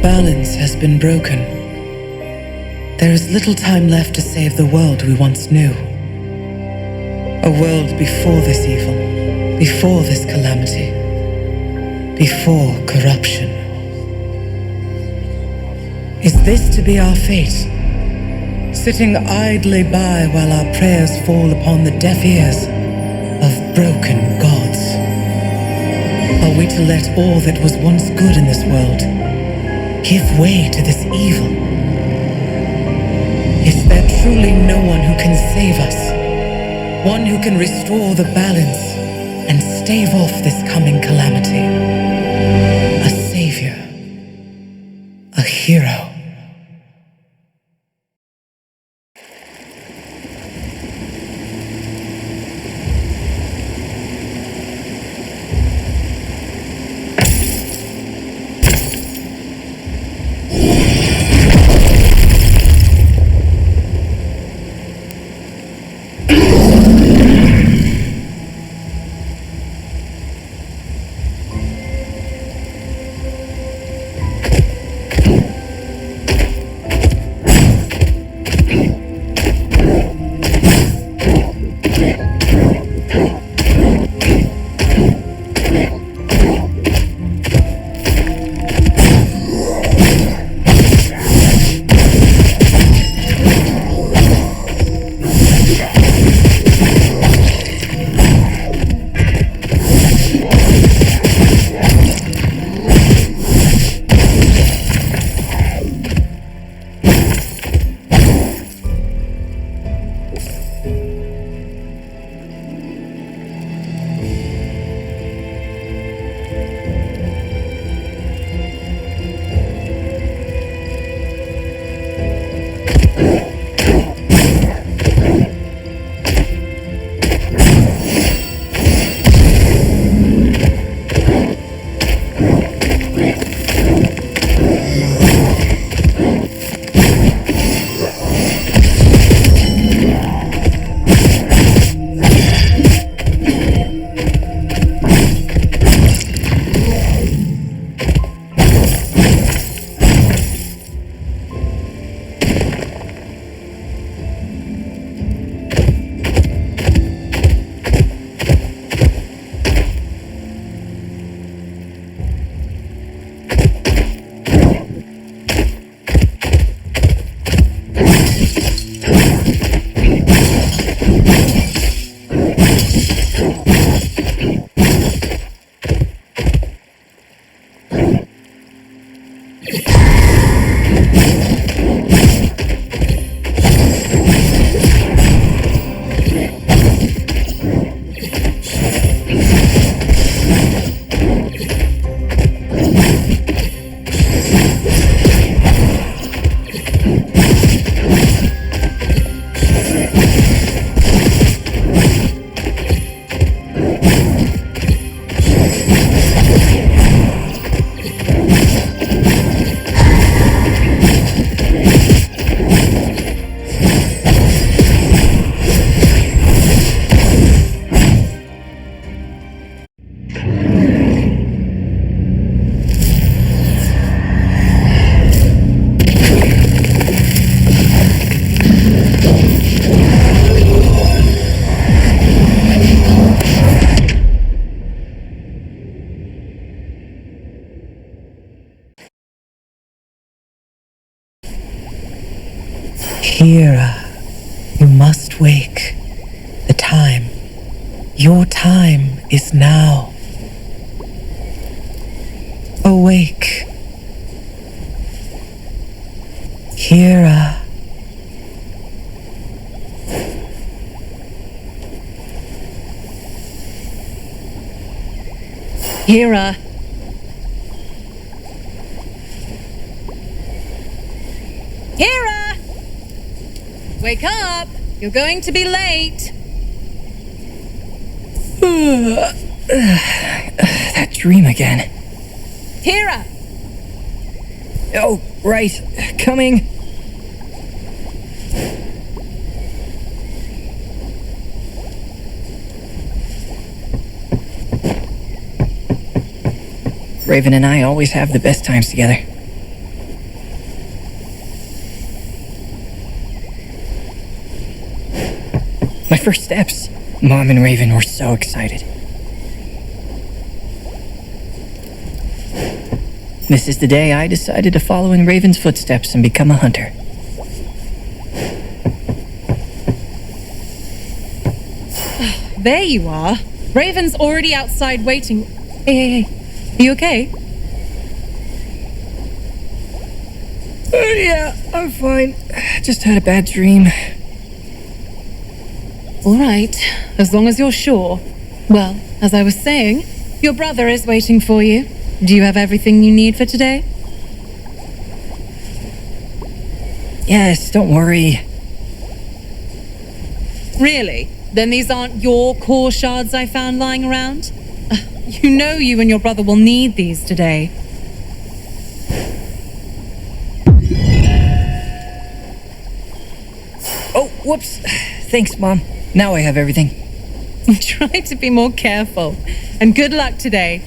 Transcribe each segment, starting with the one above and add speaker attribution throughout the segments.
Speaker 1: balance has been broken. There is little time left to save the world we once knew. A world before this evil, before this calamity, before corruption. Is this to be our fate? Sitting idly by while our prayers fall upon the deaf ears of broken gods? Are we to let all that was once good in this world give way to this evil? Is there truly no one who can save us? One who can restore the balance and stave off this coming calamity? A savior. A hero. Kira, you must wake. The time, your time is now. Awake. Kira.
Speaker 2: Kira. Kira! Wake up! You're going to be late.
Speaker 3: That dream again.
Speaker 2: Kira!
Speaker 3: Oh, right. Coming. Raven and I always have the best times together. first steps. Mom and Raven were so excited. This is the day I decided to follow in Raven's footsteps and become a hunter.
Speaker 2: There you are. Raven's already outside waiting. Hey. Are you okay?
Speaker 3: Yeah, I'm fine. Just had a bad dream.
Speaker 2: All right, as long as you're sure. Well, as I was saying, your brother is waiting for you. Do you have everything you need for today?
Speaker 3: Yes, don't worry.
Speaker 2: Really? Then these aren't your core shards I found lying around? You know you and your brother will need these today.
Speaker 3: Oh, whoops. Thanks, Mom. Now I have everything.
Speaker 2: Try to be more careful. And good luck today.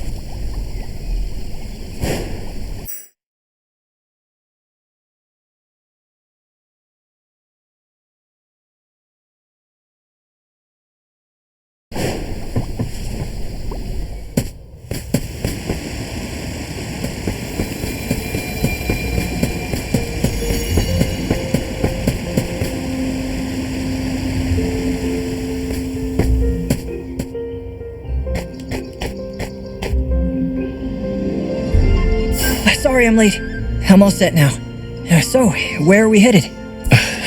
Speaker 3: Sorry I'm late. I'm all set now. So, where are we headed?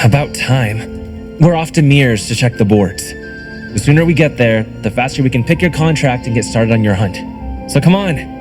Speaker 4: About time. We're off to Mears to check the boards. The sooner we get there, the faster we can pick your contract and get started on your hunt. So come on.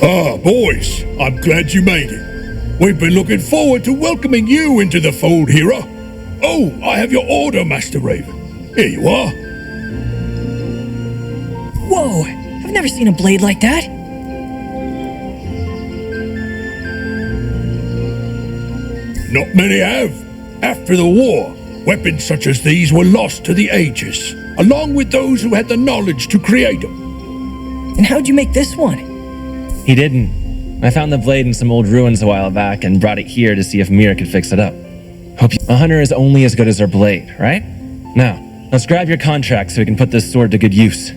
Speaker 5: Ah, boys, I'm glad you made it. We've been looking forward to welcoming you into the fold, Hera. Oh, I have your order, Master Raven. Here you are.
Speaker 3: Whoa, I've never seen a blade like that.
Speaker 5: Not many have. After the war, weapons such as these were lost to the ages, along with those who had the knowledge to create them.
Speaker 3: And how'd you make this one?
Speaker 4: He didn't. I found the blade in some old ruins a while back and brought it here to see if Mira could fix it up. A hunter is only as good as their blade, right? Now, let's grab your contract so we can put this sword to good use.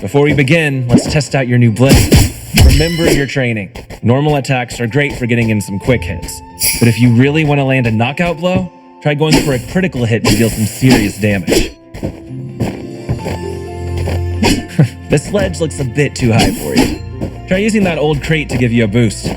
Speaker 4: Before we begin, let's test out your new blade. Remember your training. Normal attacks are great for getting in some quick hits. But if you really want to land a knockout blow, try going for a critical hit to deal some serious damage. This ledge looks a bit too high for you. Try using that old crate to give you a boost.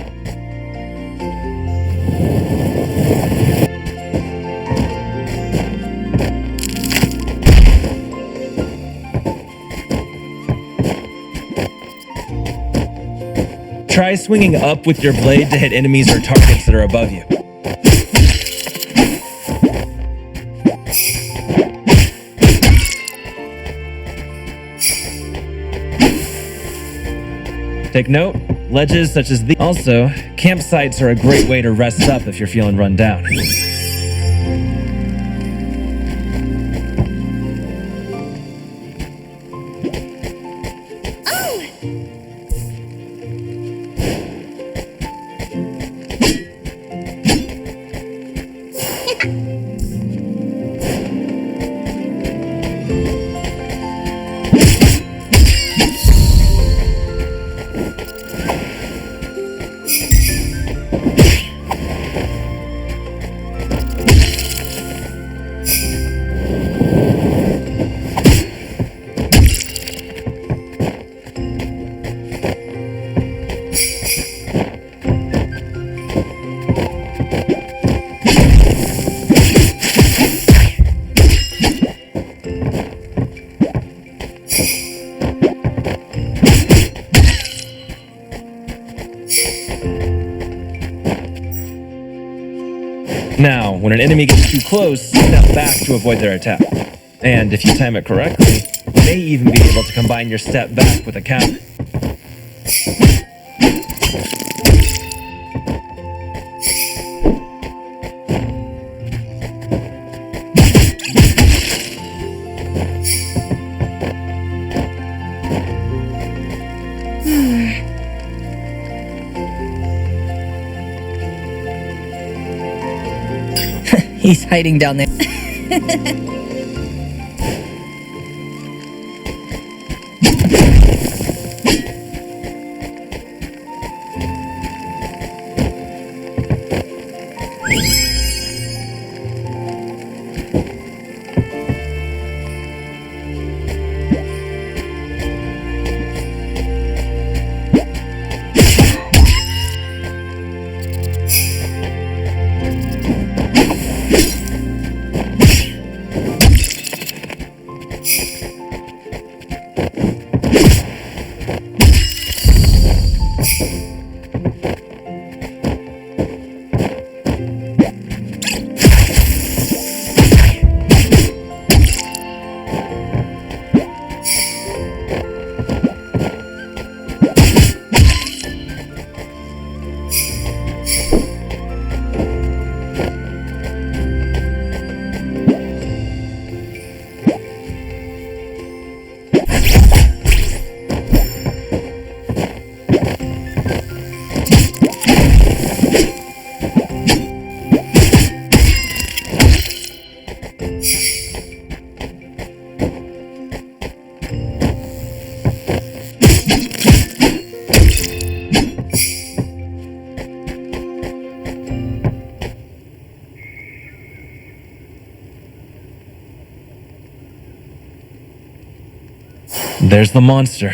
Speaker 4: Try swinging up with your blade to hit enemies or targets that are above you. Take note, ledges such as these. Also, campsites are a great way to rest up if you're feeling run down. Now, when an enemy gets too close, step back to avoid their attack. And if you time it correctly, you may even be able to combine your step back with a counter.
Speaker 3: He's hiding down there.
Speaker 4: There's the monster.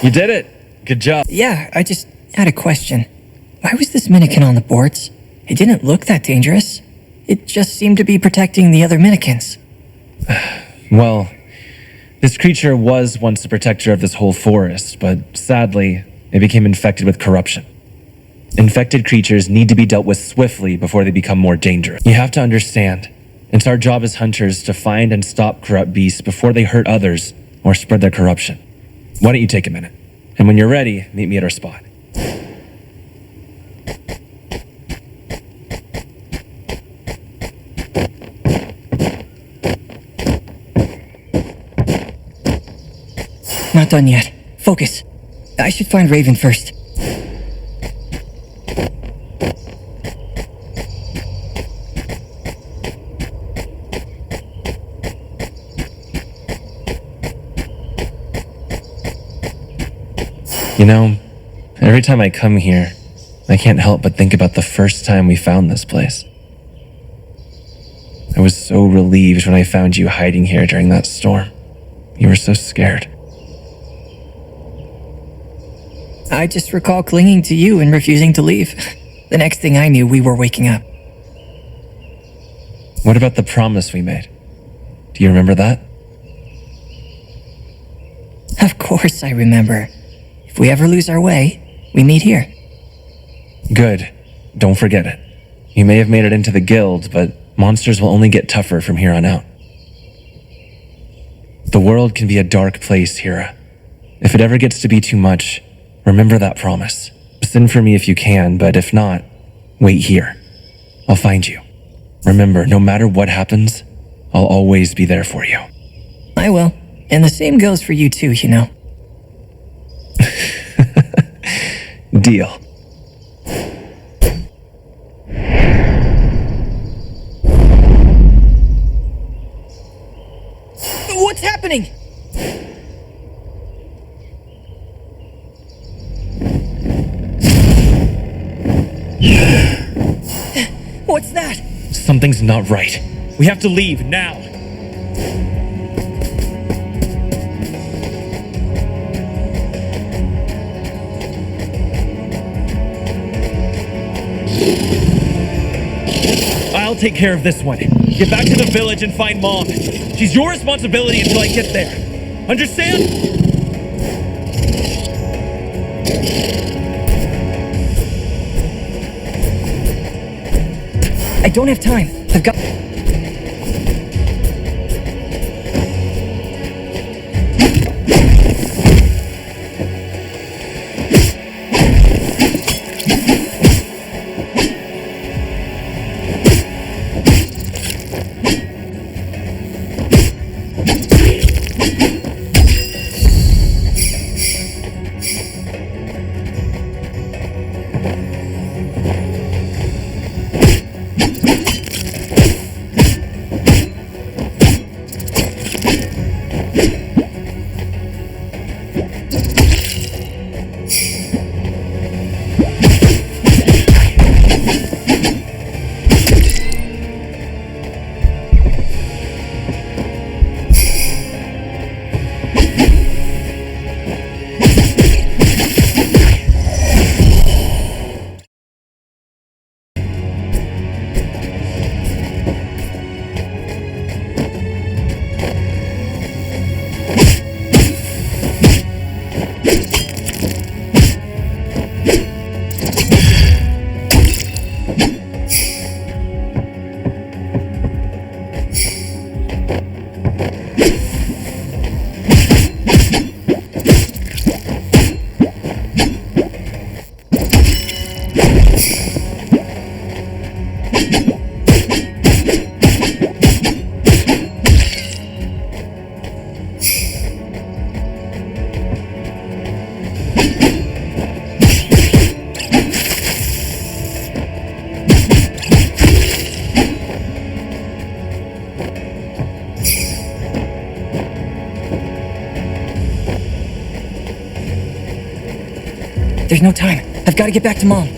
Speaker 4: You did it! Good job.
Speaker 3: Yeah, I just had a question. Why was this Minikin on the boards? It didn't look that dangerous. It just seemed to be protecting the other Minikins.
Speaker 4: Well, this creature was once the protector of this whole forest, but sadly, it became infected with corruption. Infected creatures need to be dealt with swiftly before they become more dangerous. You have to understand, it's our job as hunters to find and stop corrupt beasts before they hurt others or spread their corruption. Why don't you take a minute? And when you're ready, meet me at our spot.
Speaker 3: Not done yet. Focus. I should find Raven first.
Speaker 4: You know, every time I come here, I can't help but think about the first time we found this place. I was so relieved when I found you hiding here during that storm. You were so scared.
Speaker 3: I just recall clinging to you and refusing to leave. The next thing I knew, we were waking up.
Speaker 4: What about the promise we made? Do you remember that?
Speaker 3: Of course I remember. If we ever lose our way, we meet here.
Speaker 4: Good. Don't forget it. You may have made it into the guild, but monsters will only get tougher from here on out. The world can be a dark place, Hira. If it ever gets to be too much, remember that promise. Send for me if you can, but if not, wait here. I'll find you. Remember, no matter what happens, I'll always be there for you.
Speaker 3: I will. And the same goes for you too, you know.
Speaker 4: Deal.
Speaker 3: What's happening? What's that?
Speaker 4: Something's not right. We have to leave now. I'll take care of this one. Get back to the village and find Mom. She's your responsibility until I get there. Understand?
Speaker 3: don't have time. I've got... There's no time. I've got to get back to Mom.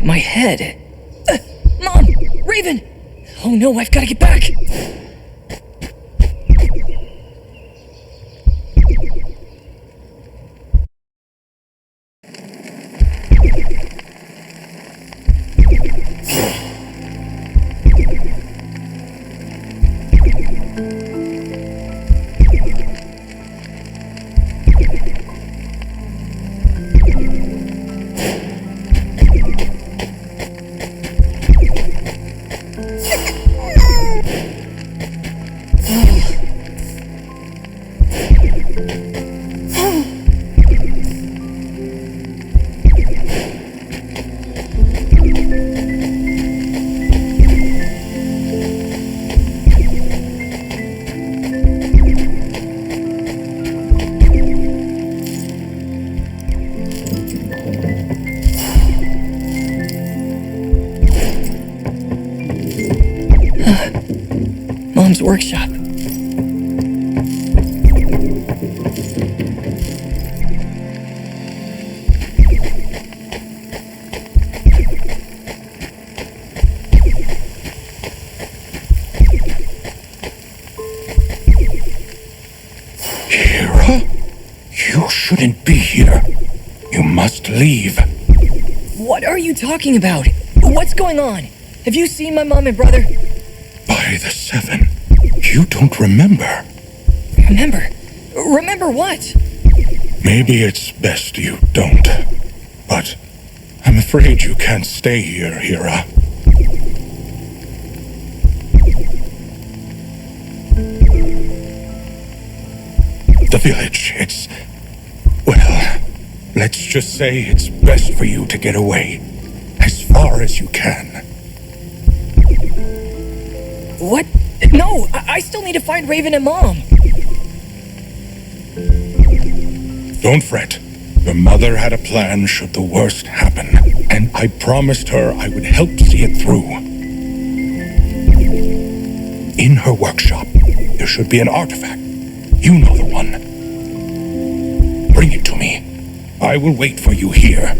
Speaker 3: My head. Mom! Raven! Oh no, I've got to get back! Mom's workshop.
Speaker 5: Hera? You shouldn't be here. You must leave.
Speaker 3: What are you talking about? What's going on? Have you seen my mom and brother?
Speaker 5: By the Seven, you don't remember.
Speaker 3: Remember? Remember what?
Speaker 5: Maybe it's best you don't. But I'm afraid you can't stay here, Hera. the village. It's... well, let's just say it's best for you to get away. As far as you can.
Speaker 3: What? No, I still need to find Raven and Mom.
Speaker 5: Don't fret. Your mother had a plan should the worst happen, and I promised her I would help see it through. In her workshop, there should be an artifact. You know the one. Bring it to me. I will wait for you here.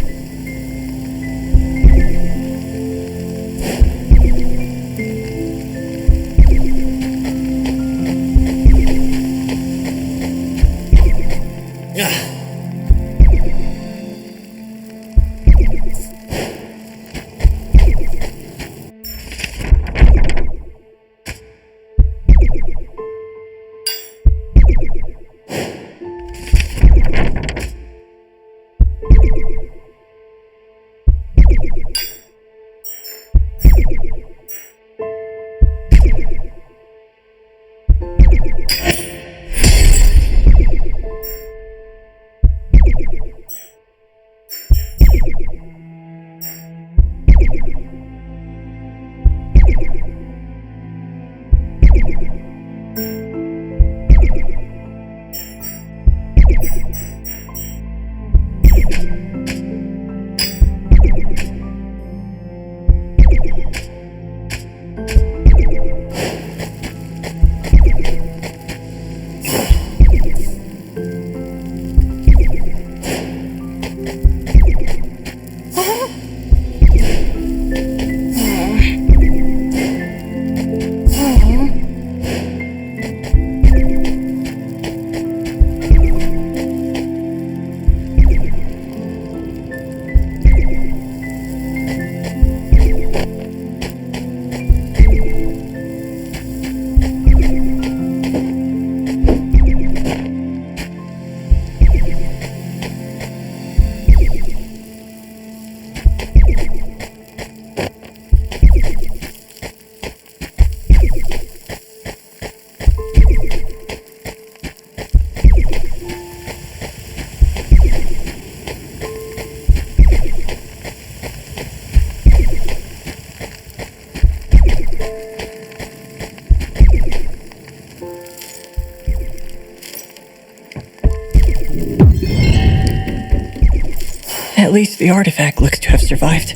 Speaker 3: At least the artifact looks to have survived.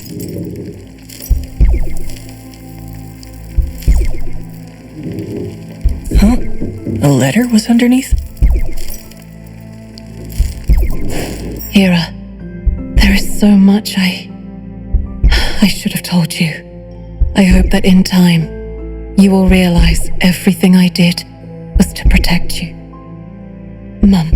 Speaker 3: Huh? A letter was underneath?
Speaker 2: Hera, there is so much I should have told you. I hope that in time, you will realize everything I did was to protect you. Mum.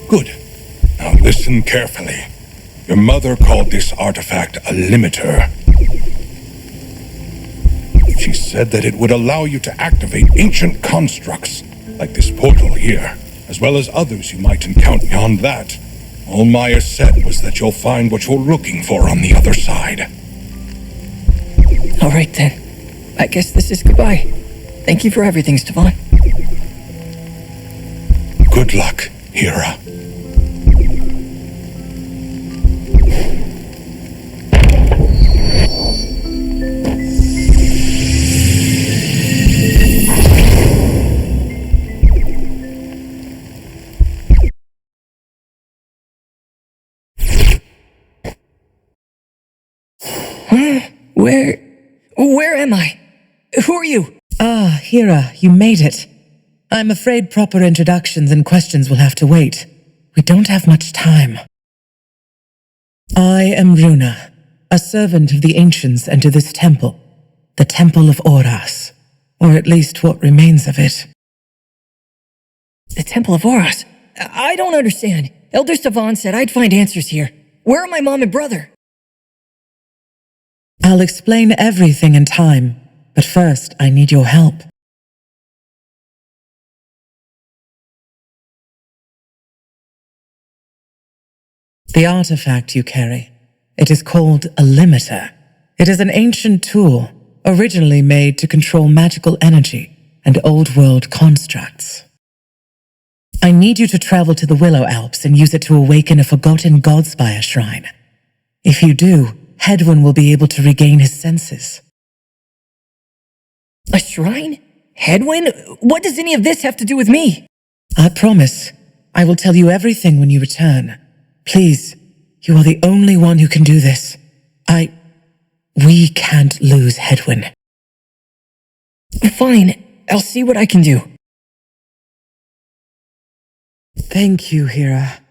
Speaker 5: Good. Now listen carefully. Your mother called this artifact a limiter. She said that it would allow you to activate ancient constructs, like this portal here, as well as others you might encounter. Beyond that, all Maya said was that you'll find what you're looking for on the other side.
Speaker 3: All right then. I guess this is goodbye. Thank you for everything, Stefan.
Speaker 5: Good luck, Hera.
Speaker 3: Where am I? Who are you?
Speaker 1: Ah, Hera, you made it. I'm afraid proper introductions and questions will have to wait. We don't have much time. I am Runa, a servant of the Ancients and to this temple, the Temple of Oras, or at least what remains of it.
Speaker 3: The Temple of Oras? I don't understand. Elder Savan said I'd find answers here. Where are my mom and brother?
Speaker 1: I'll explain everything in time, but first I need your help. The artifact you carry, it is called a limiter. It is an ancient tool, originally made to control magical energy and old-world constructs. I need you to travel to the Willow Alps and use it to awaken a forgotten Godspire shrine. If you do, Hedwyn will be able to regain his senses.
Speaker 3: A shrine? Hedwyn? What does any of this have to do with me?
Speaker 1: I promise, I will tell you everything when you return. Please, you are the only one who can do this. We can't lose Hedwyn.
Speaker 3: Fine, I'll see what I can do.
Speaker 1: Thank you, Hera.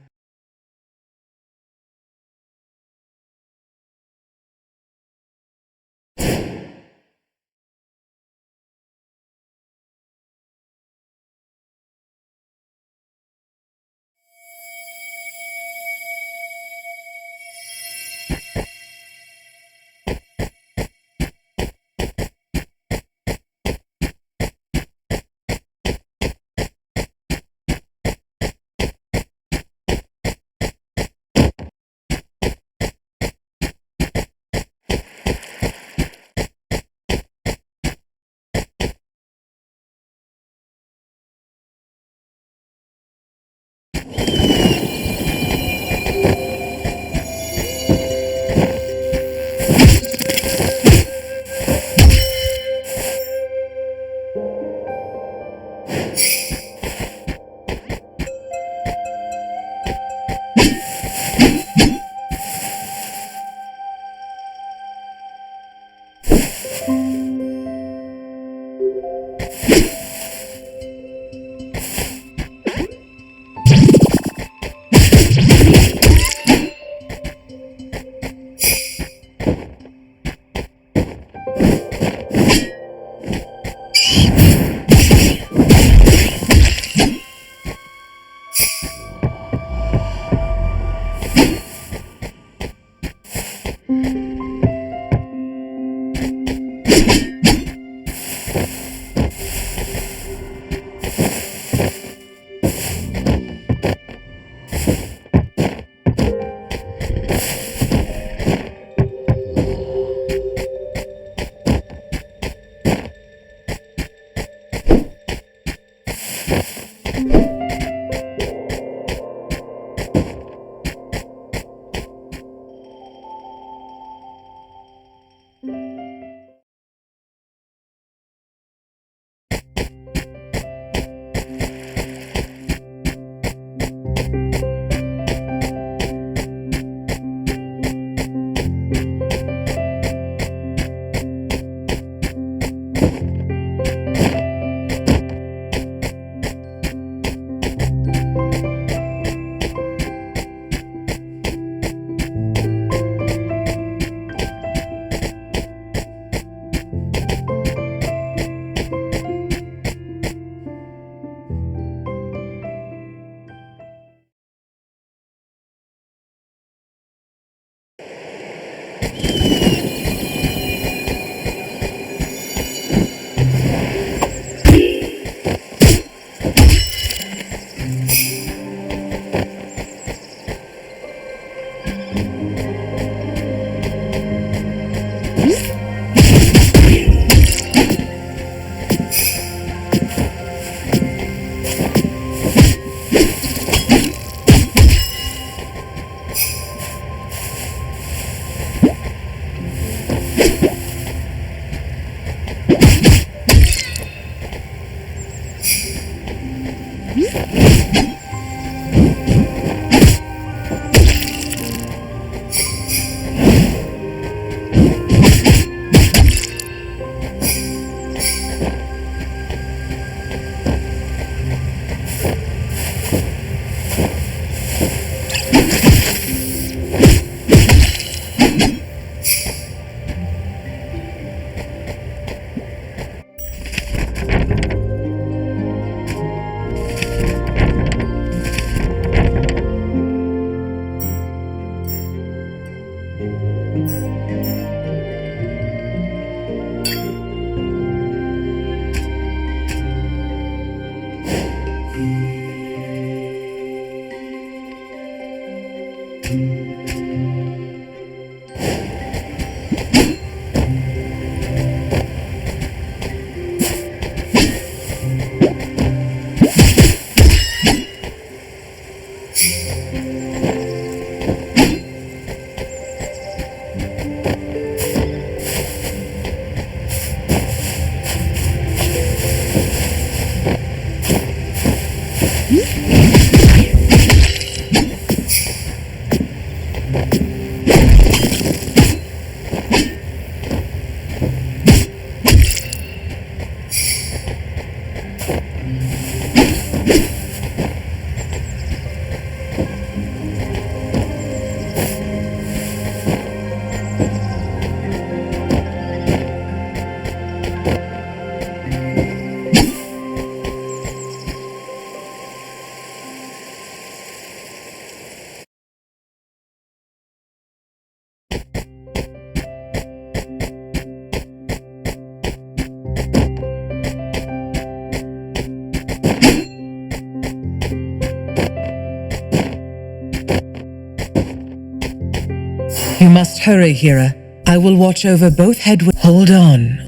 Speaker 1: You must hurry, Hera. I will watch over both headwinds. Hold on.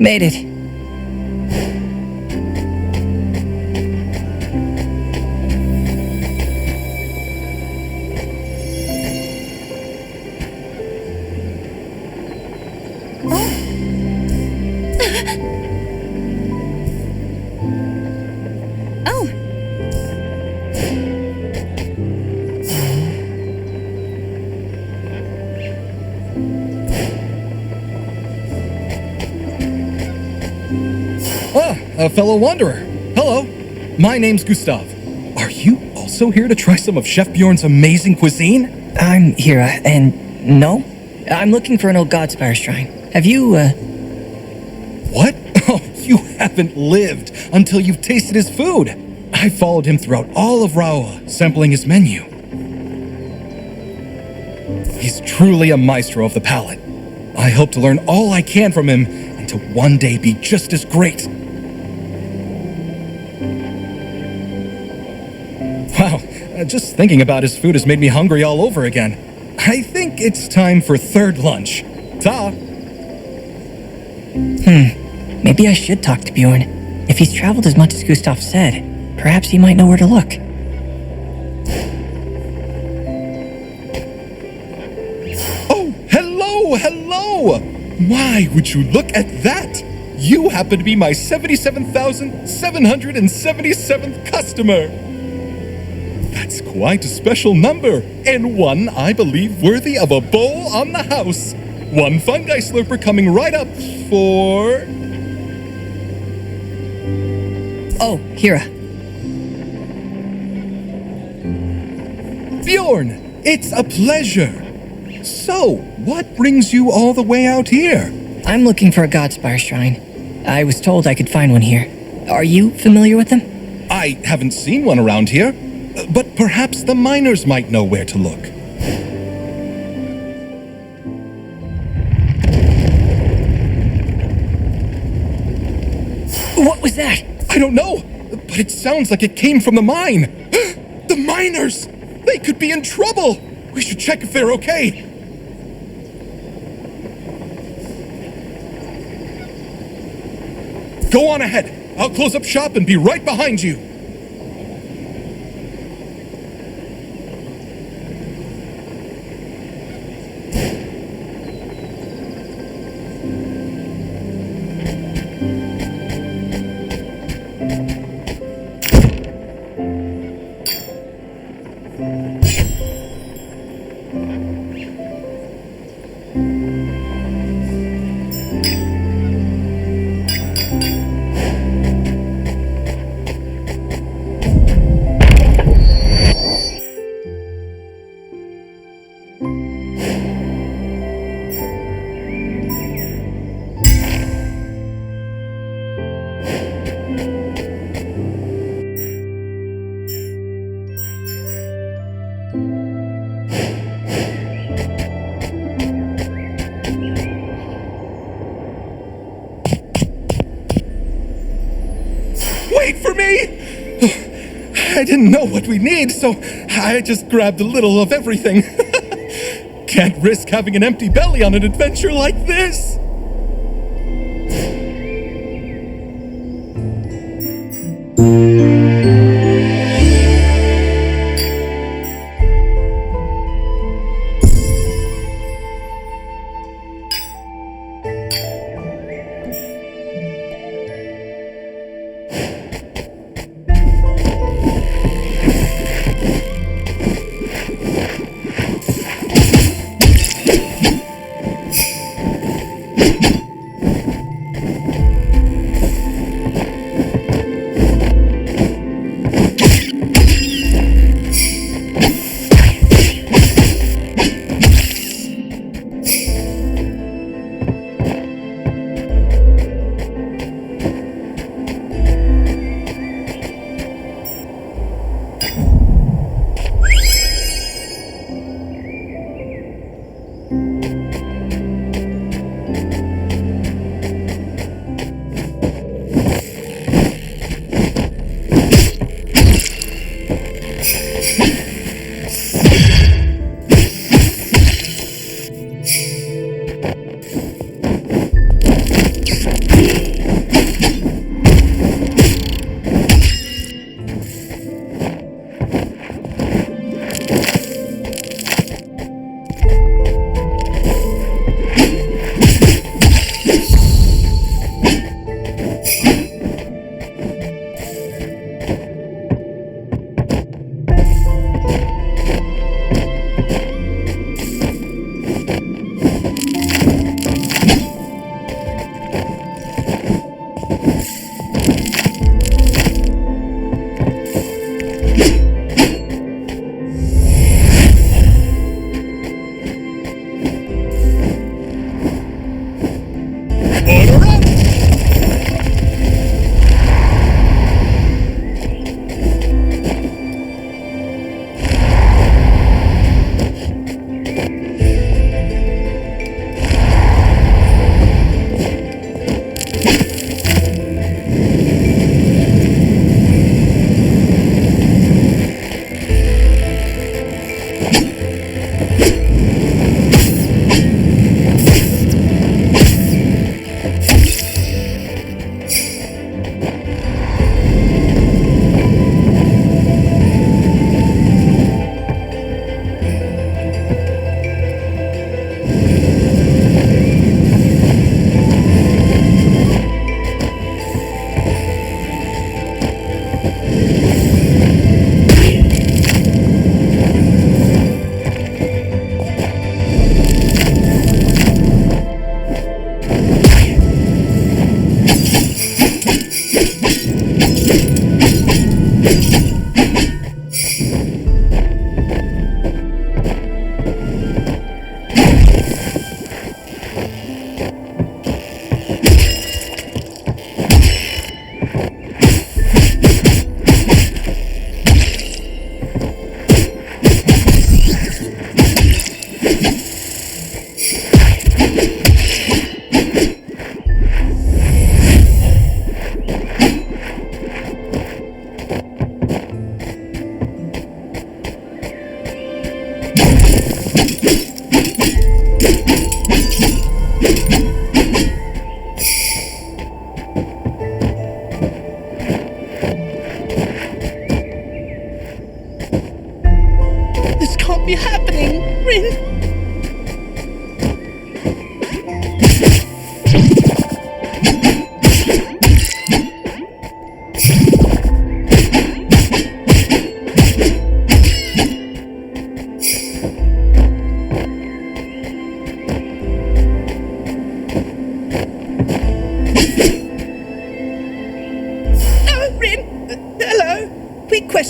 Speaker 3: Made it.
Speaker 2: Oh,
Speaker 6: A fellow wanderer. Hello. My name's Gustav. Are you also here to try some of Chef Bjorn's amazing cuisine?
Speaker 3: I'm Hira, and no, I'm looking for an old Godspire shrine. Have you,
Speaker 6: What? Oh, you haven't lived until you've tasted his food. I followed him throughout all of Raoa, sampling his menu. He's truly a maestro of the palate. I hope to learn all I can from him and to one day be just as great. Wow, just thinking about his food has made me hungry all over again. I think it's time for third lunch. Ta!
Speaker 3: maybe I should talk to Bjorn. If he's traveled as much as Gustav said, perhaps he might know where to look.
Speaker 6: Oh, hello! Why would you look at that? You happen to be my 77,777th customer. That's quite a special number, and one I believe worthy of a bowl on the house. One fungi slurper coming right up for...
Speaker 3: Oh, Hira.
Speaker 6: Bjorn, it's a pleasure. So, what brings you all the way out here?
Speaker 3: I'm looking for a Godspire shrine. I was told I could find one here. Are you familiar with them?
Speaker 6: I haven't seen one around here, but perhaps the miners might know where to look.
Speaker 3: What was that?
Speaker 6: I don't know, but it sounds like it came from the mine. The miners! They could be in trouble! We should check if they're okay. Go on ahead. I'll close up shop and be right behind you. Wait for me! I didn't know what we need, so I just grabbed a little of everything. Can't risk having an empty belly on an adventure like this!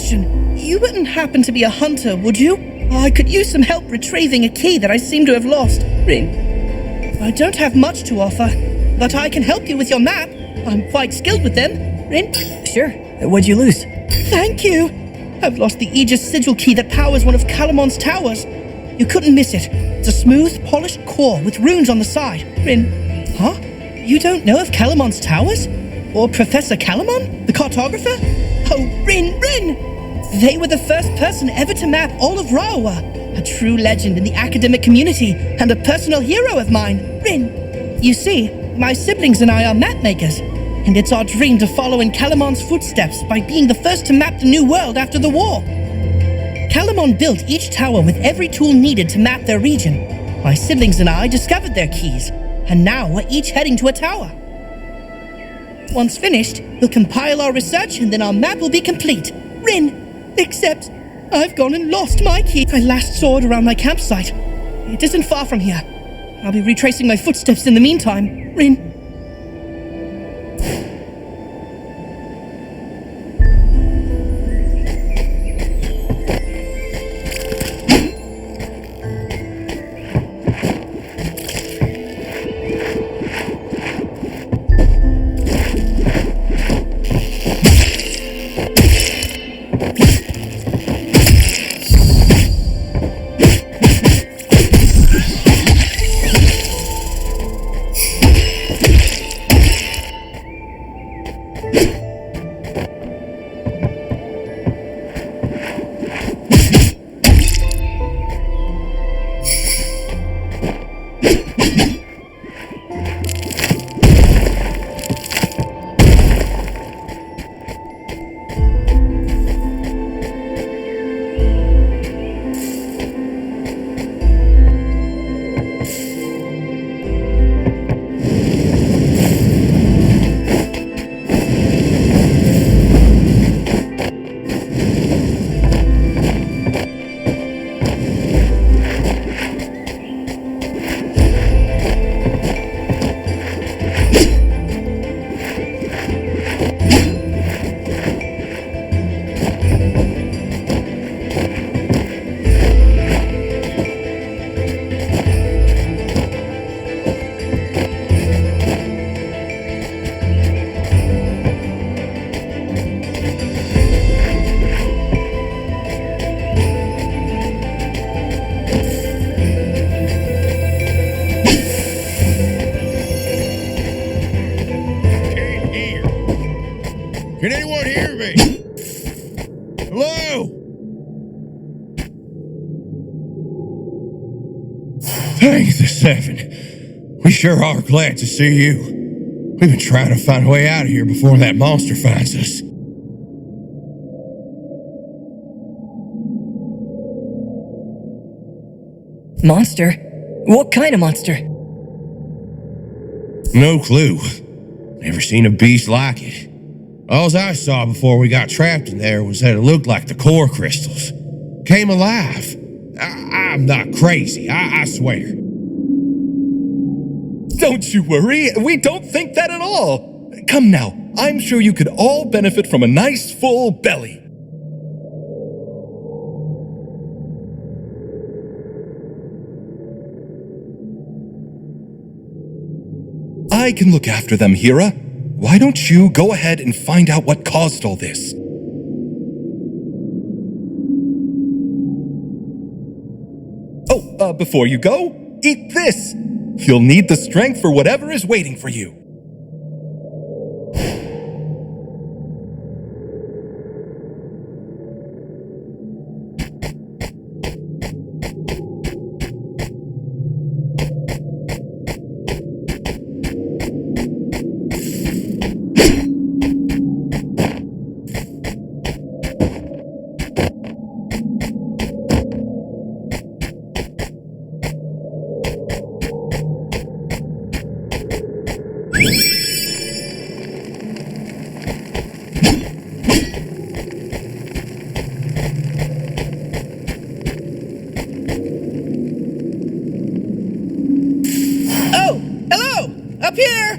Speaker 7: question. You wouldn't happen to be a hunter, would you? I could use some help retrieving a key that I seem to have lost. Rin. I don't have much to offer, but I can help you with your map. I'm quite skilled with them. Rin?
Speaker 3: Sure. What'd you lose?
Speaker 7: Thank you. I've lost the Aegis sigil key that powers one of Calamon's towers. You couldn't miss it. It's a smooth, polished core with runes on the side. Rin. Huh? You don't know of Calamon's towers? Or Professor Calamon, the cartographer? Oh, Rin! They were the first person ever to map all of Raowa. A true legend in the academic community and a personal hero of mine. Rin. You see, my siblings and I are map makers. And it's our dream to follow in Calamon's footsteps by being the first to map the new world after the war. Calamon built each tower with every tool needed to map their region. My siblings and I discovered their keys, and now we're each heading to a tower. Once finished, we'll compile our research and then our map will be complete. Rin, except I've gone and lost my key. I last saw it around my campsite. It isn't far from here. I'll be retracing my footsteps in the meantime. Rin.
Speaker 8: Can anyone hear me? Hello? Thank the Seven. We sure are glad to see you. We've been trying to find a way out of here before that monster finds us.
Speaker 3: Monster? What kind of monster?
Speaker 8: No clue. Never seen a beast like it. All I saw before we got trapped in there was that it looked like the core crystals. Came alive. I'm not crazy, I swear.
Speaker 6: Don't you worry, we don't think that at all. Come now, I'm sure you could all benefit from a nice full belly. I can look after them, Hera. Why don't you go ahead and find out what caused all this? Oh, before you go, eat this. You'll need the strength for whatever is waiting for you.
Speaker 7: Up here!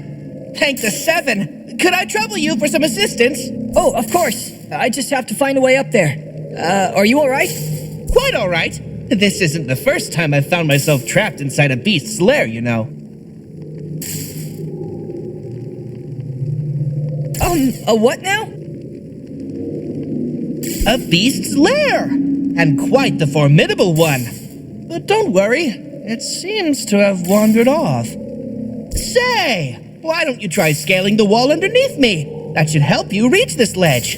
Speaker 7: Thank the Seven. Could I trouble you for some assistance?
Speaker 3: Oh, of course. I just have to find a way up there. Are you alright?
Speaker 7: Quite all right. This isn't the first time I've found myself trapped inside a beast's lair, you know.
Speaker 3: A what now?
Speaker 7: A beast's lair! And quite the formidable one. But don't worry, it seems to have wandered off. Say, why don't you try scaling the wall underneath me? That should help you reach this ledge.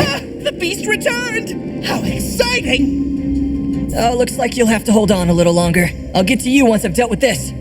Speaker 7: Ah, the beast returned! How exciting!
Speaker 3: Looks like you'll have to hold on a little longer. I'll get to you once I've dealt with this.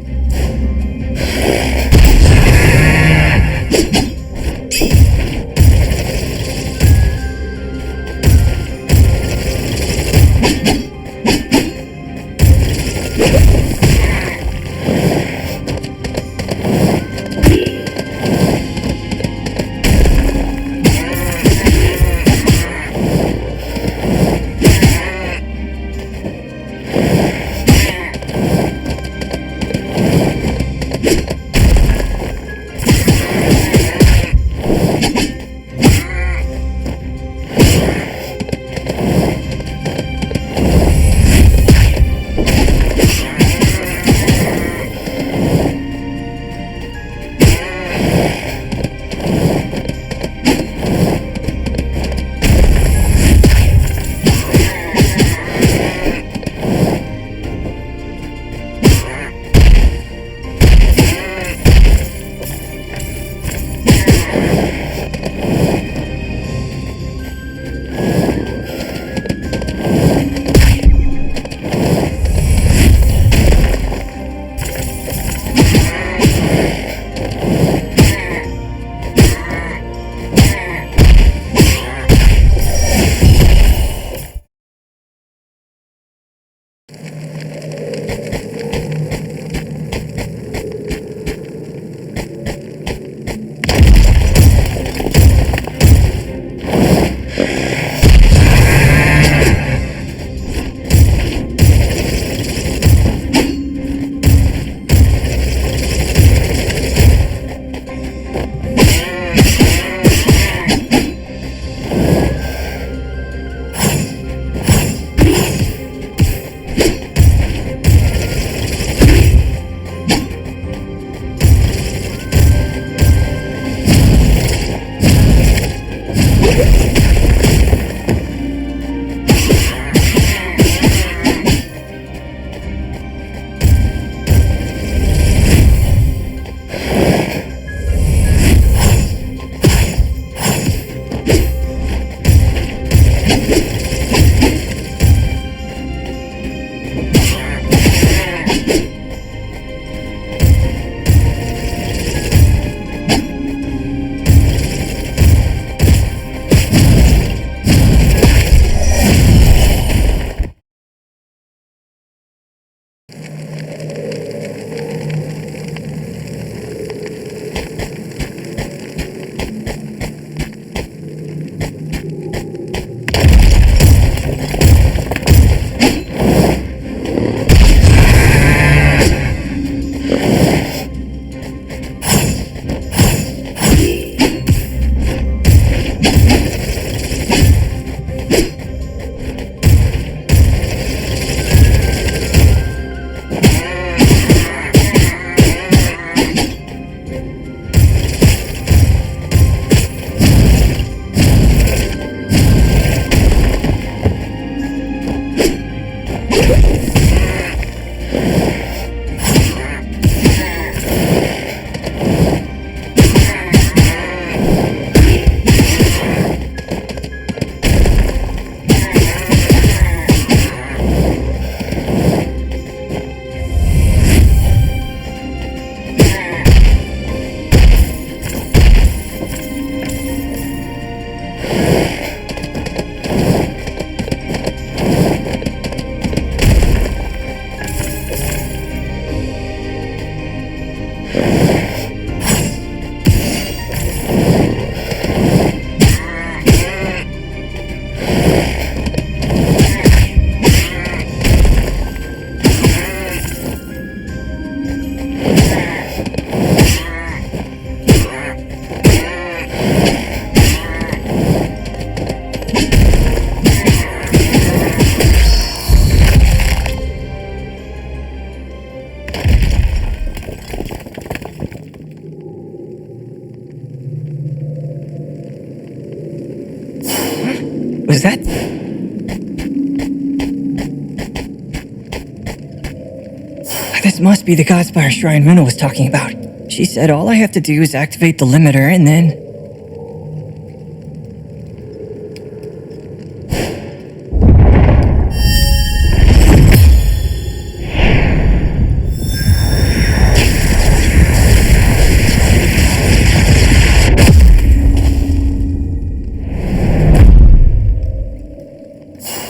Speaker 3: This must be the Godspire Shrine Runa was talking about. She said all I have to do is activate the limiter and then...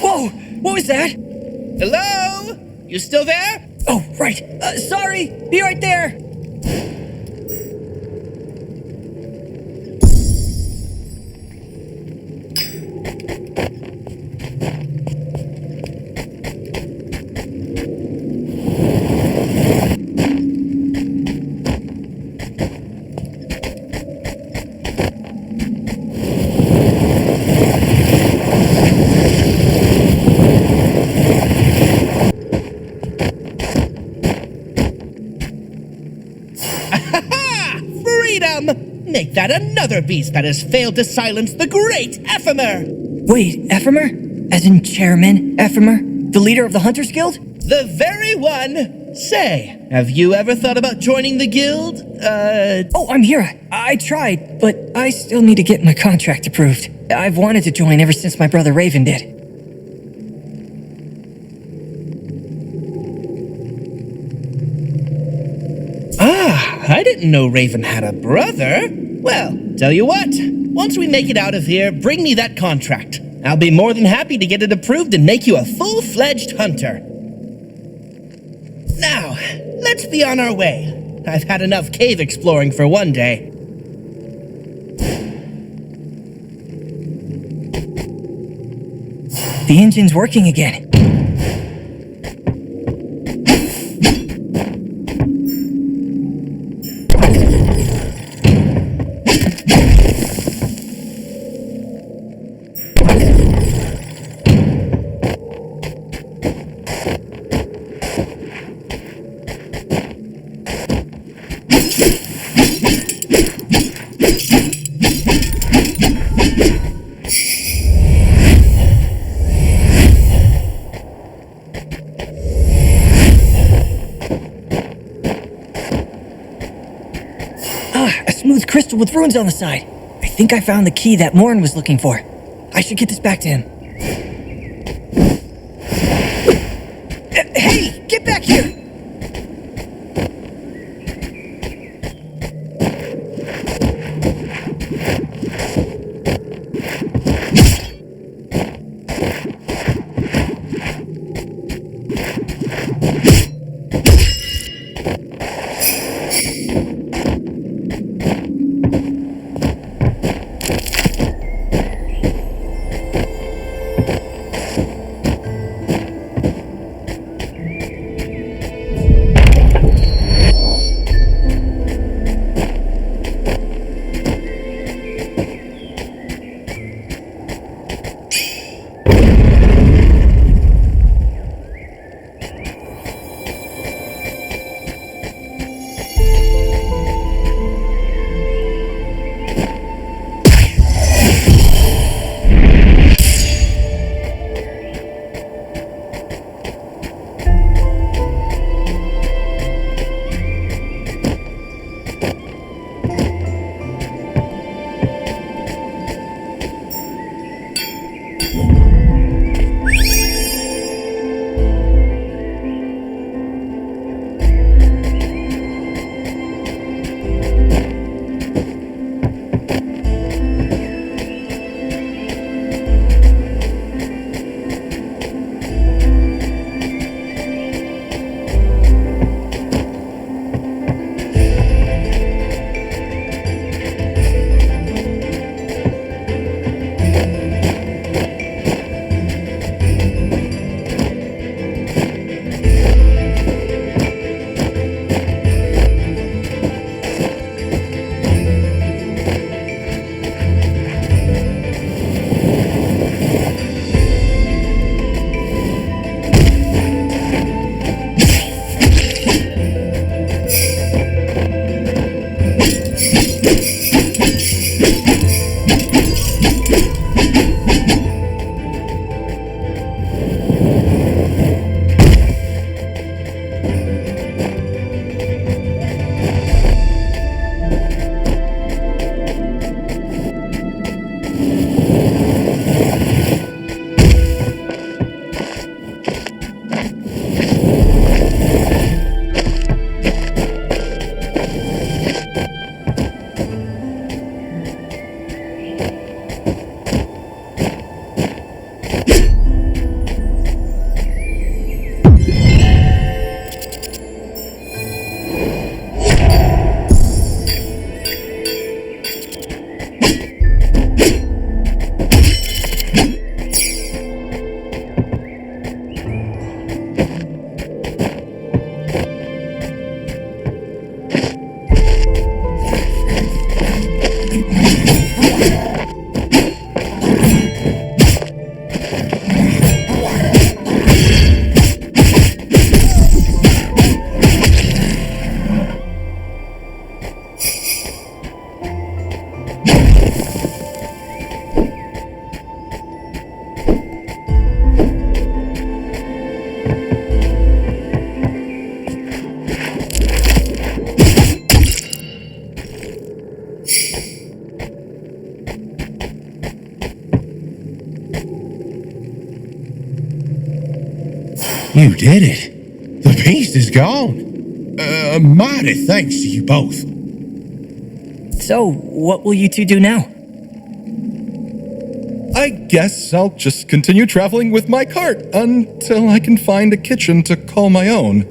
Speaker 3: Whoa! What was that?
Speaker 7: Hello? You still there?
Speaker 3: Oh, right. Sorry. Be right there.
Speaker 7: Freedom! Make that another beast that has failed to silence the great Ephemer!
Speaker 3: Wait, Ephemer? As in Chairman Ephemer? The leader of the Hunters Guild?
Speaker 7: The very one! Say, have you ever thought about joining the guild?
Speaker 3: Oh, I'm here. I tried, but I still need to get my contract approved. I've wanted to join ever since my brother Raven did.
Speaker 7: I didn't know Raven had a brother. Well, tell you what, once we make it out of here, bring me that contract. I'll be more than happy to get it approved and make you a full-fledged hunter. Now, let's be on our way. I've had enough cave exploring for one day.
Speaker 3: The engine's working again. A smooth crystal with runes on the side. I think I found the key that Morn was looking for. I should get this back to him. Hey, get back here!
Speaker 8: You did it. The beast is gone. Mighty thanks to you both.
Speaker 3: So, what will you two do now?
Speaker 6: I guess I'll just continue traveling with my cart until I can find a kitchen to call my own.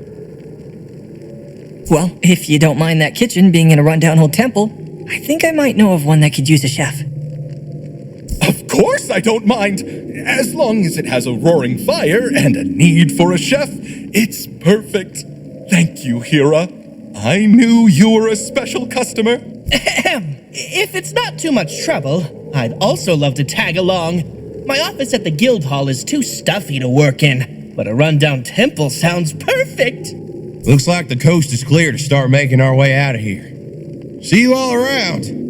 Speaker 3: Well, if you don't mind that kitchen being in a rundown old temple, I think I might know of one that could use a chef.
Speaker 6: Of course I don't mind. As long as it has a roaring fire and a need for a chef, it's perfect. Thank you, Hera. I knew you were a special customer.
Speaker 7: If it's not too much trouble, I'd also love to tag along. My office at the guild hall is too stuffy to work in, but a rundown temple sounds perfect.
Speaker 8: Looks like the coast is clear to start making our way out of here. See you all around.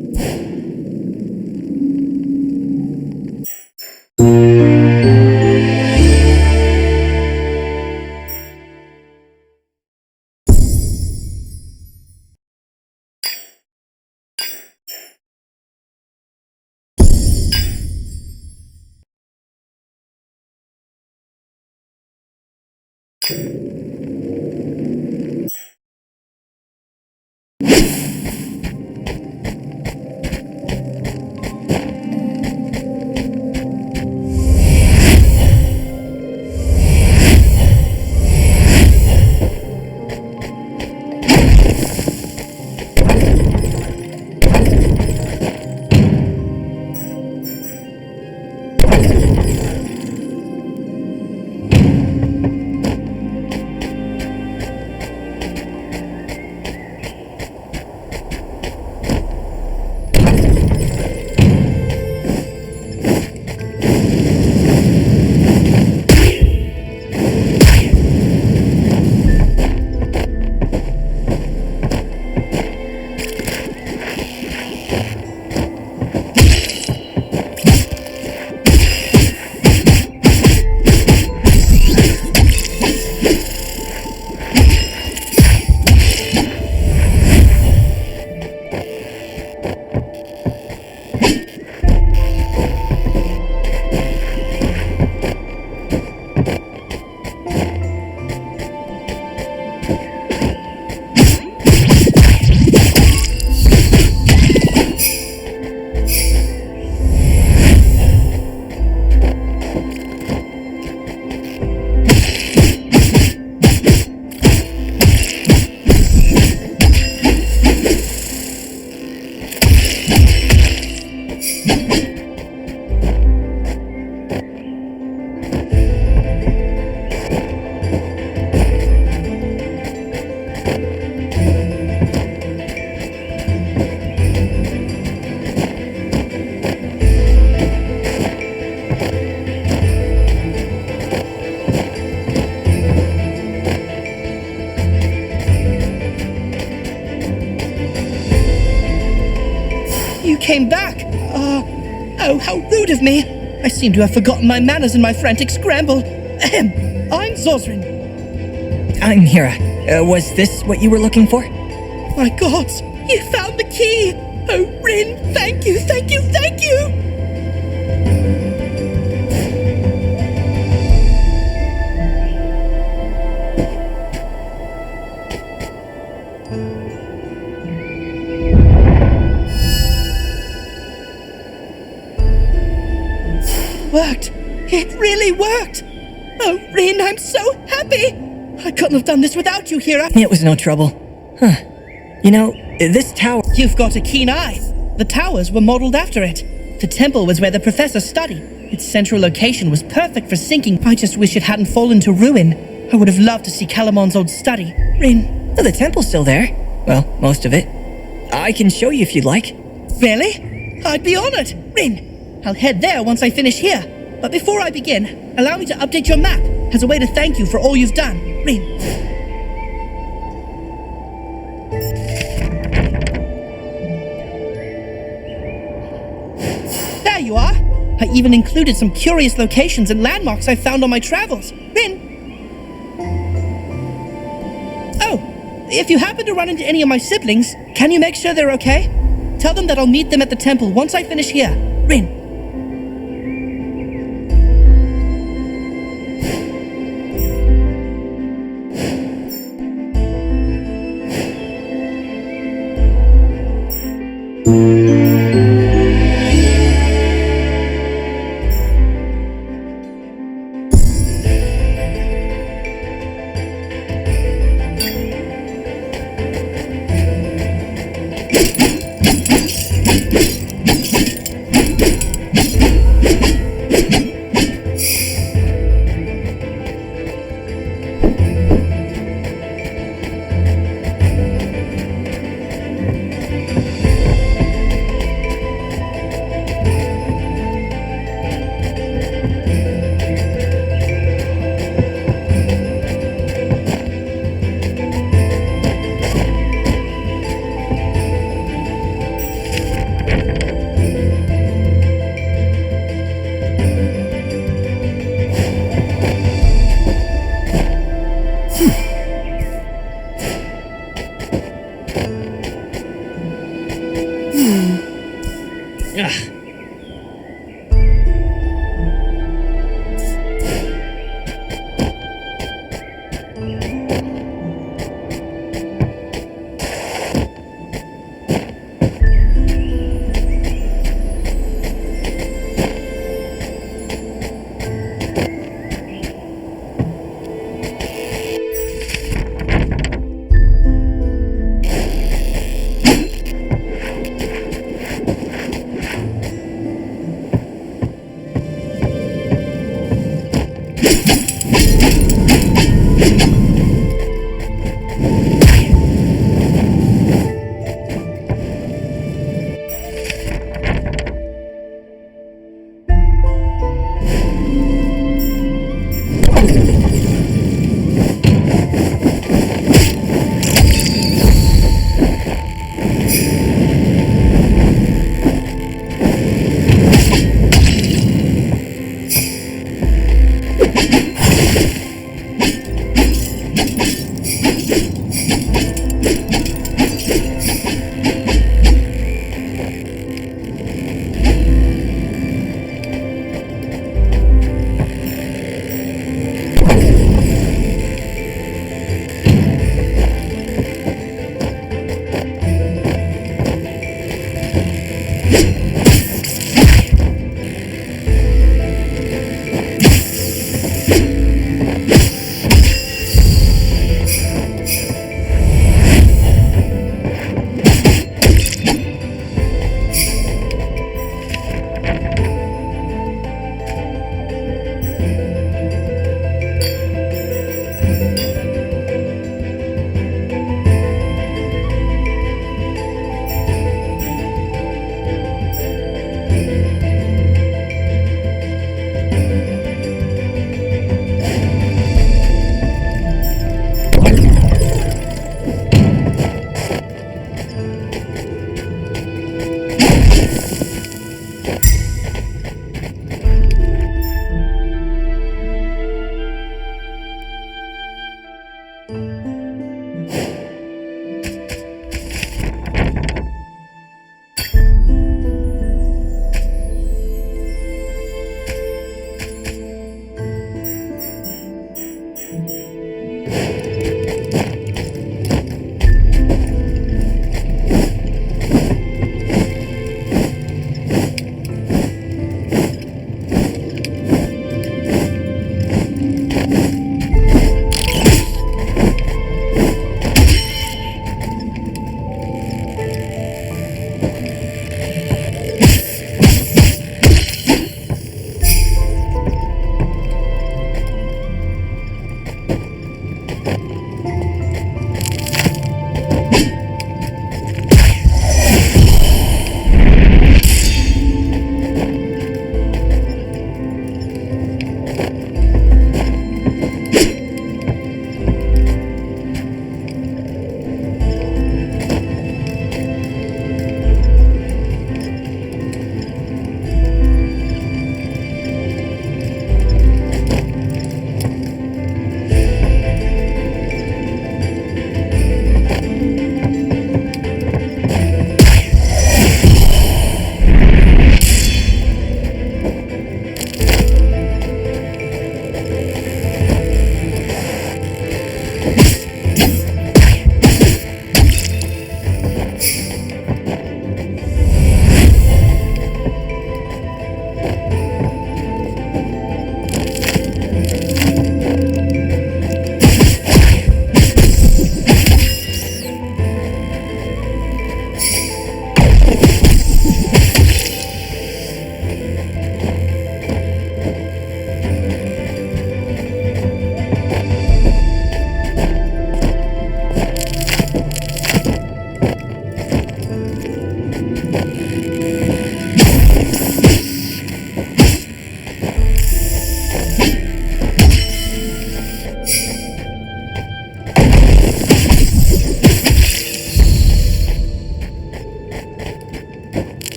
Speaker 7: Came back. Oh, how rude of me. I seem to have forgotten my manners in my frantic scramble. I'm Zosrin.
Speaker 3: I'm Hera. Was this what you were looking for?
Speaker 7: My gods, you found the key. Oh, Rin, thank you, thank you, thank you. Worked. It really worked. Oh, Rin, I'm so happy. I couldn't have done this without you, Hera.
Speaker 3: It was no trouble. Huh. You know, this tower...
Speaker 7: You've got a keen eye. The towers were modeled after it. The temple was where the professor studied. Its central location was perfect for sinking. I just wish it hadn't fallen to ruin. I would have loved to see Calamon's old study. Rin.
Speaker 3: Oh, the temple's still there. Well, most of it. I can show you if you'd like.
Speaker 7: Really? I'd be honored. Rin. I'll head there once I finish here. But before I begin, allow me to update your map as a way to thank you for all you've done. Rin. There you are. I even included some curious locations and landmarks I found on my travels. Rin. Oh, if you happen to run into any of my siblings, can you make sure they're okay? Tell them that I'll meet them at the temple once I finish here. Rin.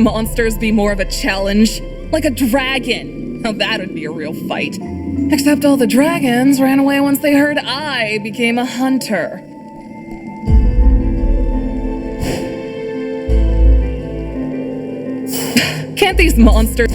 Speaker 2: monsters be more of a challenge? Like a dragon. Now that would be a real fight. Except all the dragons ran away once they heard I became a hunter. Can't these monsters...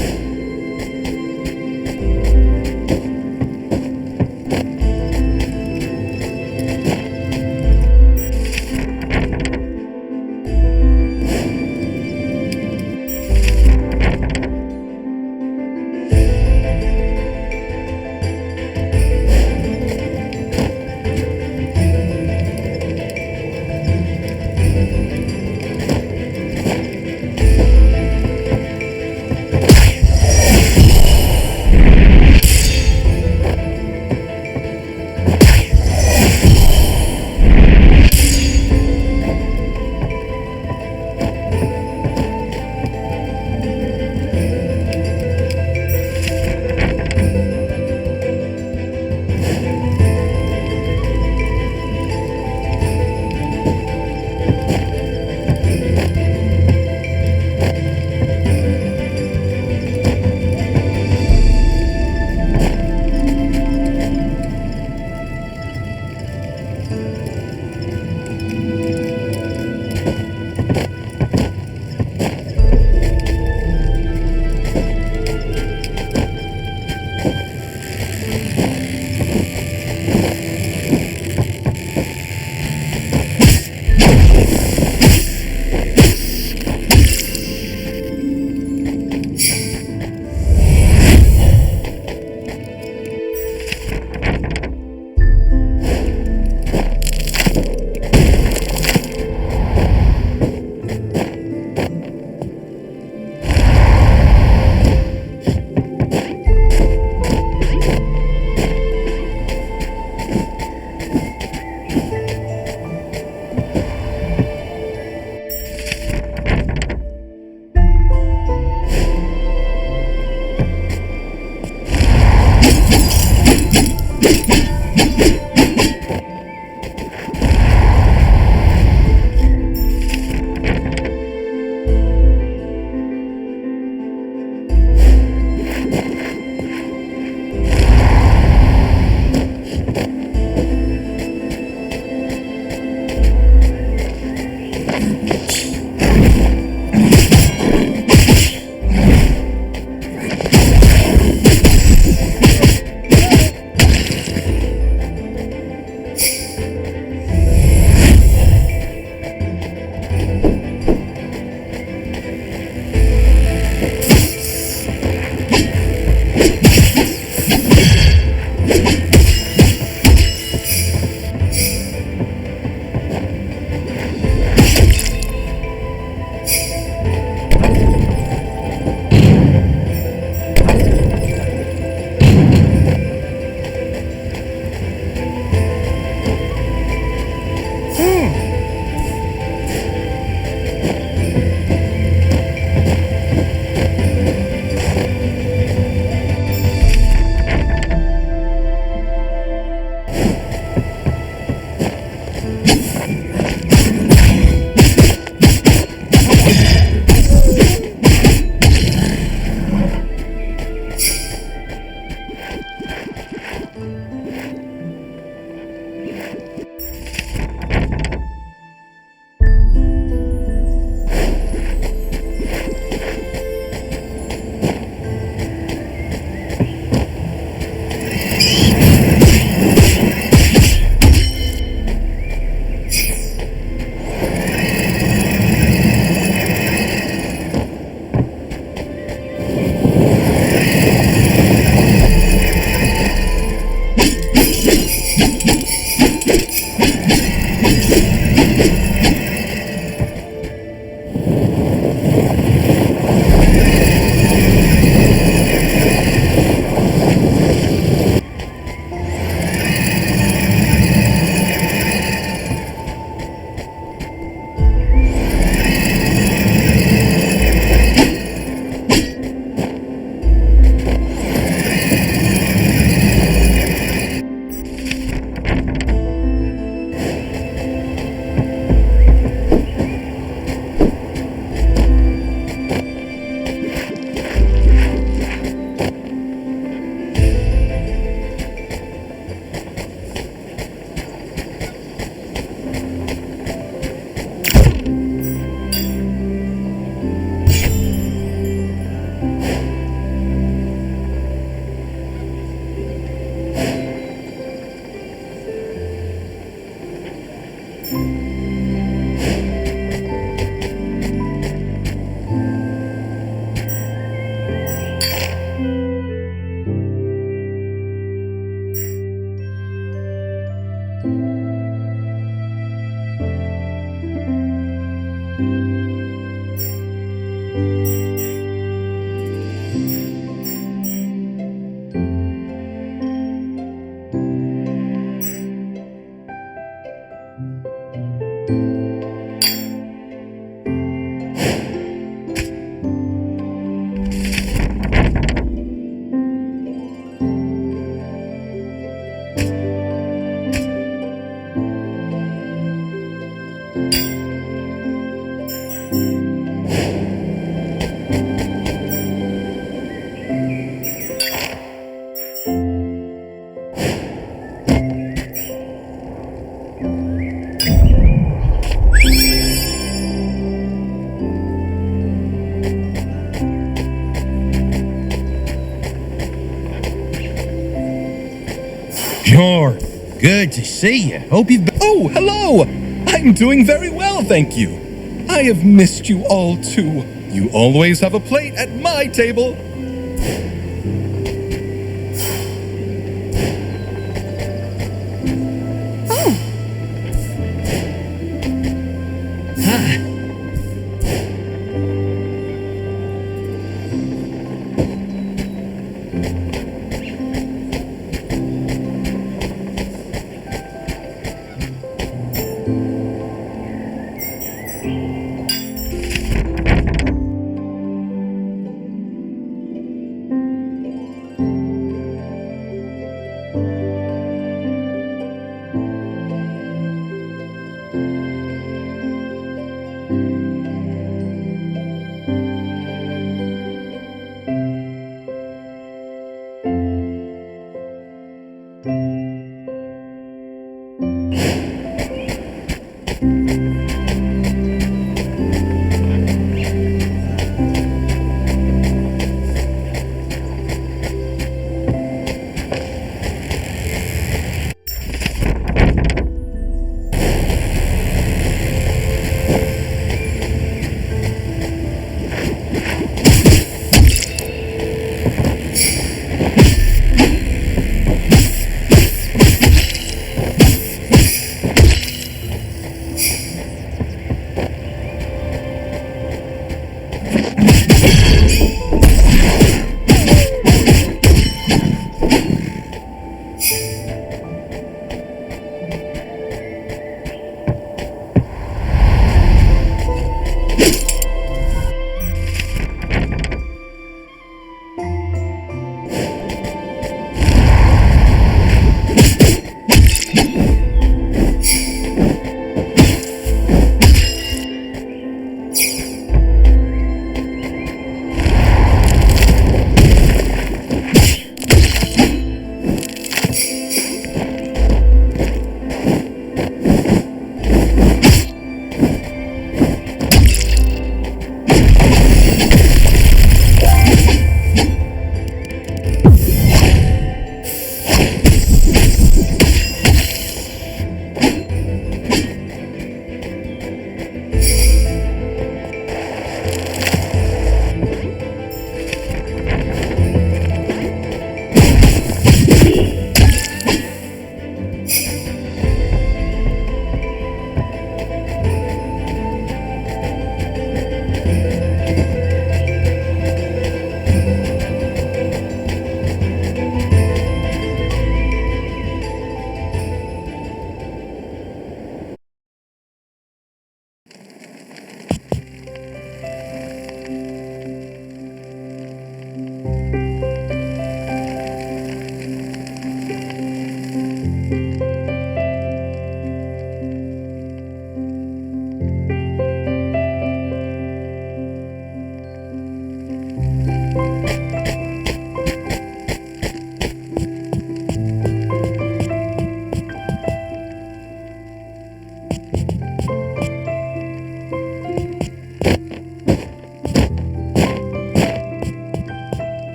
Speaker 8: North, good to see you. Hope you've been.
Speaker 6: Oh, hello! I'm doing very well, thank you. I have missed you all too. You always have a plate at my table.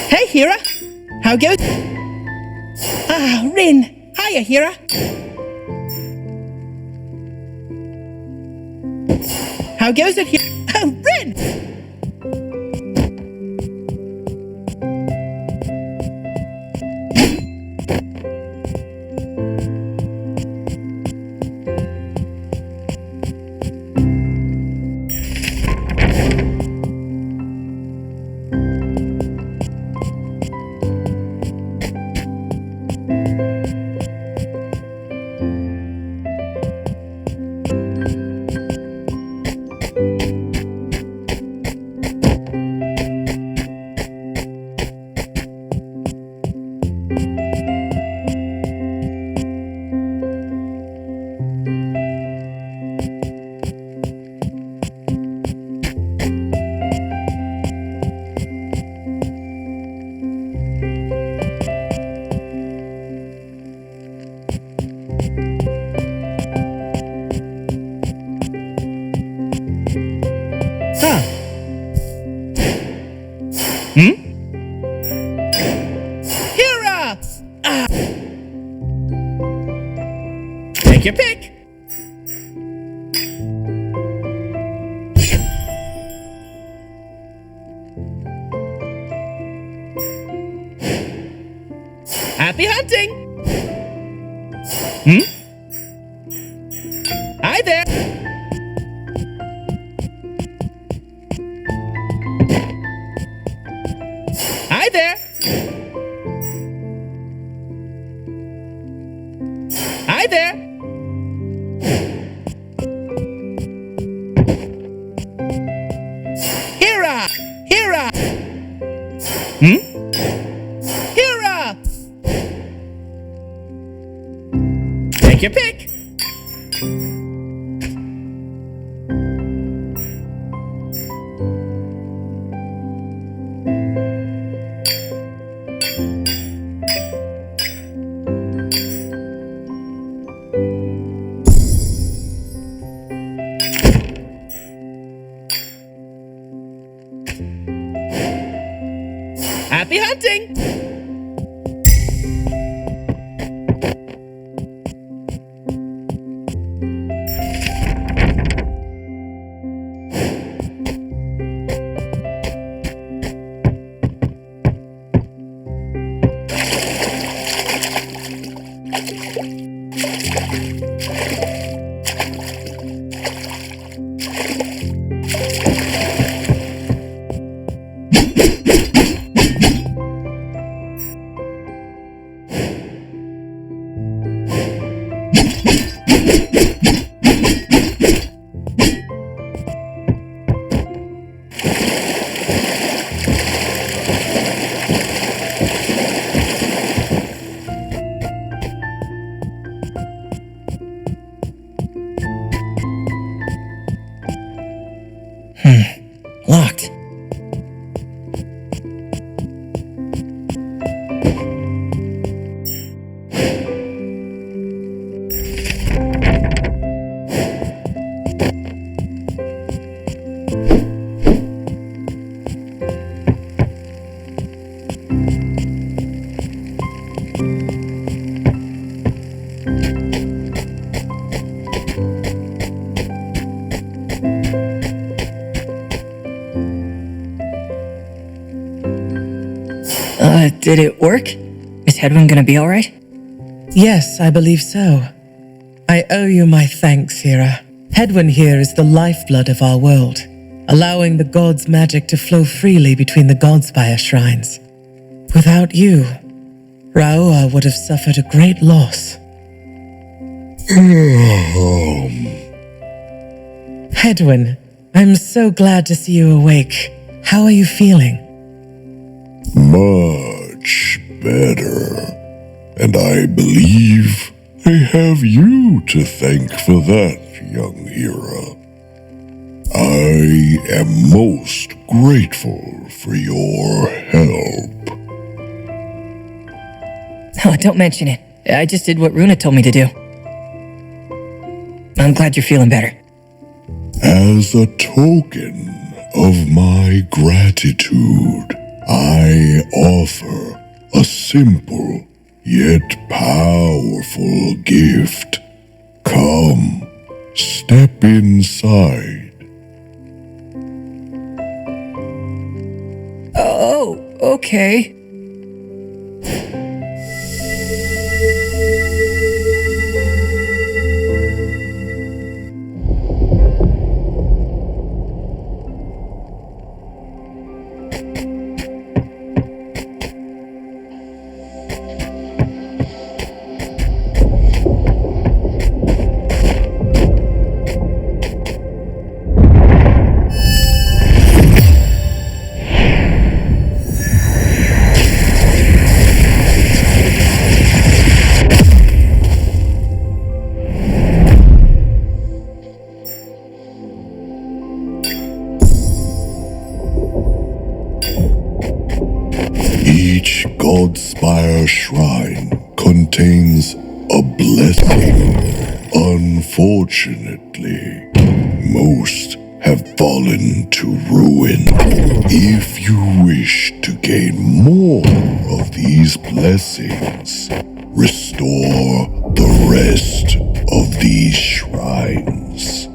Speaker 7: Hey, Hera. How goes? Ah, Rin. Hiya, Hera. How goes it here? Oh, Rin! Happy hunting! Hi there! Hi there! Hi there! Hera! Hera! Hera! Take your pick! Happy hunting!
Speaker 3: Locked. Did it work? Is Hedwyn gonna be alright?
Speaker 1: Yes, I believe so. I owe you my thanks, Hera. Hedwyn here is the lifeblood of our world, allowing the gods' magic to flow freely between the Godspire shrines. Without you, Raoa would have suffered a great loss. Hedwyn, I'm so glad to see you awake. How are you feeling?
Speaker 5: Much better. And I believe I have you to thank for that, young Hera. I am most grateful for your help.
Speaker 3: Oh, don't mention it. I just did what Runa told me to do. I'm glad you're feeling better.
Speaker 5: As a token of my gratitude, I offer a simple yet powerful gift. Come, step inside.
Speaker 3: Oh, okay.
Speaker 5: Each Godspire shrine contains a blessing. Unfortunately, most have fallen to ruin. If you wish to gain more of these blessings, restore the rest of these shrines.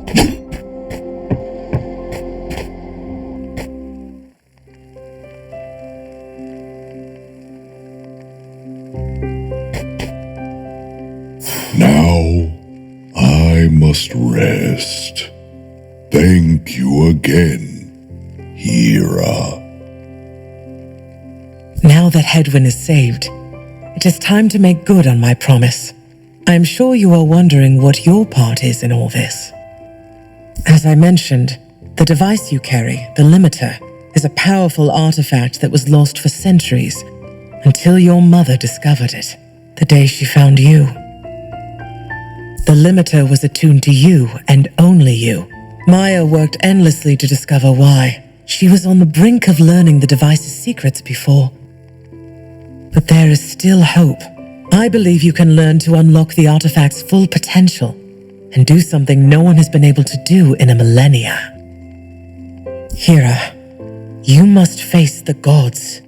Speaker 5: Thank you again, Hera.
Speaker 1: Now that Hedwyn is saved, it is time to make good on my promise. I am sure you are wondering what your part is in all this. As I mentioned, the device you carry, the limiter, is a powerful artifact that was lost for centuries until your mother discovered it, the day she found you. The limiter was attuned to you and only you. Maya worked endlessly to discover why. She was on the brink of learning the device's secrets before. But there is still hope. I believe you can learn to unlock the artifact's full potential and do something no one has been able to do in a millennia. Hera, you must face the gods.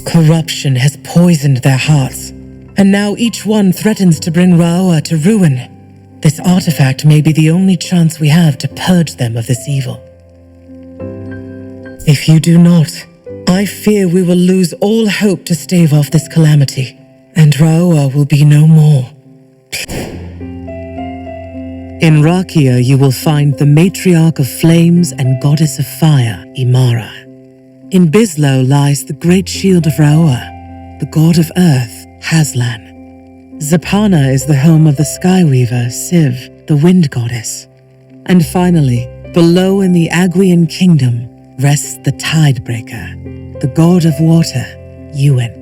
Speaker 1: Corruption has poisoned their hearts, and now each one threatens to bring Ra'ua to ruin. This artifact may be the only chance we have to purge them of this evil. If you do not, I fear we will lose all hope to stave off this calamity, and Ra'ua will be no more. In Rakia, you will find the Matriarch of Flames and Goddess of Fire, Imara. In Bislo lies the great shield of Ra'ua, the god of Earth, Haslan. Zapana is the home of the Skyweaver, Siv, the Wind Goddess. And finally, below in the Aguian Kingdom rests the Tidebreaker, the god of water, Yuan.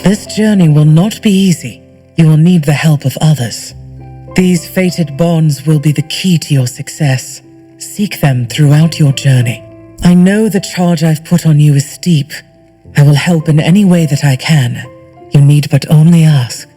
Speaker 1: This journey will not be easy. You will need the help of others. These fated bonds will be the key to your success. Seek them throughout your journey. I know the charge I've put on you is steep. I will help in any way that I can. You need but only ask.